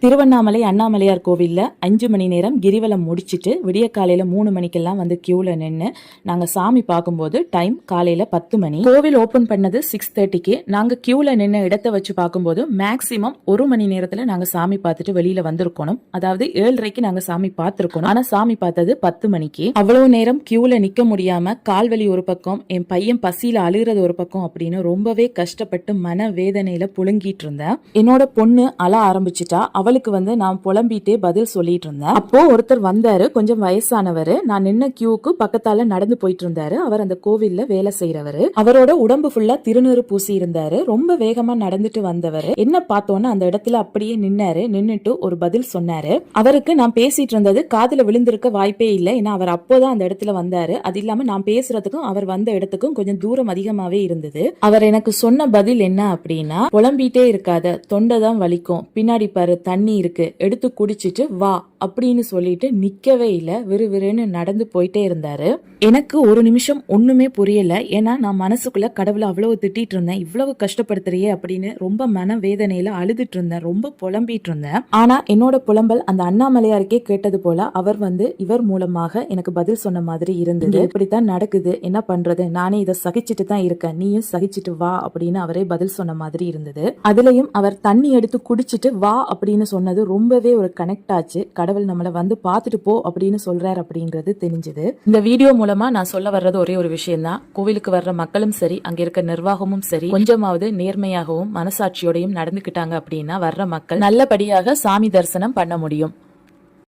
திருவண்ணாமலை அண்ணாமலையார் கோவில்ல 5 மணி நேரம் கிரிவலம் முடிச்சிட்டு விடிய காலையில 3 மணிக்கெல்லாம் வந்து கியூல நின்று நாங்க சாமி பார்க்கும்போது டைம் காலையில 10 மணி. கோவில் ஓபன் பண்ணது 6:30க்கு. நாங்க கியூல நின்று இடத்தை வச்சு பார்க்கும்போது மேக்சிமம் 1 மணி நேரத்துல நாங்க சாமி பார்த்துட்டு வெளியில வந்திருக்கணும். அதாவது 7:30க்கு நாங்க சாமி பார்த்திருக்கணும். ஆனா சாமி பார்த்தது 10 மணிக்கு. அவ்வளவு நேரம் கியூல நிக்க முடியாம கால்வலி ஒரு பக்கம், என் பையன் பசியில அழுகிறது ஒரு பக்கம் அப்படின்னு ரொம்பவே கஷ்டப்பட்டு மன வேதனையில புழுங்கிட்டு இருந்தேன். என்னோட பொண்ணு அழ ஆரம்பிச்சுட்டா. அவளுக்கு வந்து நான் புலம்பிட்டே பதில் சொல்லிட்டு இருந்தேன். அப்போ ஒருத்தர் வந்தாரு, கொஞ்சம் வயசானவர். நான் நின்ன கியூக்கு பக்கத்தால நடந்து போயிட்டு இருந்தாரு. அவர் அந்த கோவில்ல வேலை செய்யறவரு. அவரோட உடம்பு ஃபுல்லா திருநீறு பூசி இருந்தாரு. ரொம்ப வேகமா நடந்துட்டு வந்தவர் என்ன பார்த்தோன்னா அந்த இடத்துல அப்படியே நின்னாரு. நின்னுட்டு ஒரு பதில் சொன்னாரு. அவருக்கு நான் பேசிட்டு இருந்தது காதுல விழுந்திருக்க வாய்ப்பே இல்லை. ஏன்னா அவர் அப்போதான் அந்த இடத்துல வந்தாரு. அது இல்லாம நான் பேசுறதுக்கும் அவர் வந்த இடத்துக்கும் கொஞ்சம் தூரம் அதிகமாவே இருந்தது. அவர் எனக்கு சொன்ன பதில் என்ன அப்படின்னா, புலம்பிட்டே இருக்காத, தொண்டை தான் வலிக்கும், பின்னாடி பாரு தண்ணி இருக்கு, எடுத்து குடிச்சிட்டு வா அப்படின்னு சொல்லிட்டு நிக்கவே இல்ல. விறுவிறுன்னு நடந்து போயிட்டே இருந்தாரு. எனக்கு ஒரு நிமிஷம் ஒண்ணுமே புரியல. ஏன்னா நான் மனசுக்குள்ள கடவுளை அவ்வளவு திட்டிட்டு இருந்தேன். இவ்வளவு கஷ்டப்படுத்துறியே அப்படின்னு ரொம்ப மன வேதனையில அழுதுட்டு இருந்தேன். ரொம்ப புலம்பிட்டு இருந்தேன். ஆனா என்னோட புலம்பல் அந்த அண்ணாமலையாருக்கே கேட்டது போல அவர் வந்து இவர் மூலமாக எனக்கு பதில் சொன்ன மாதிரி இருந்தது. இப்படித்தான் நடக்குது, என்ன பண்றது, நானே இதை சகிச்சுட்டு தான் இருக்கேன், நீயும் சகிச்சுட்டு வா அப்படின்னு அவரே பதில் சொன்ன மாதிரி இருந்தது. அதுலயும் அவர் தண்ணி எடுத்து குடிச்சிட்டு வா அப்படின்னு சொன்னது ரொம்பவே ஒரு கனெக்ட் ஆச்சு. கடவுள் நம்மளை வந்து பார்த்துட்டு போ அப்படின்னு சொல்றாரு அப்படின்றது தெரிஞ்சது. இந்த வீடியோ மூலமா நான் சொல்ல வர்றது ஒரே ஒரு விஷயம் தான். கோவிலுக்கு வர்ற மக்களும் சரி, அங்க இருக்க நிர்வாகமும் சரி, கொஞ்சமாவது நேர்மையாகவும் மனசாட்சியோடையும் நடந்துக்கிட்டாங்க அப்படின்னா வர்ற மக்கள் நல்லபடியாக சாமி தரிசனம் பண்ண முடியும்.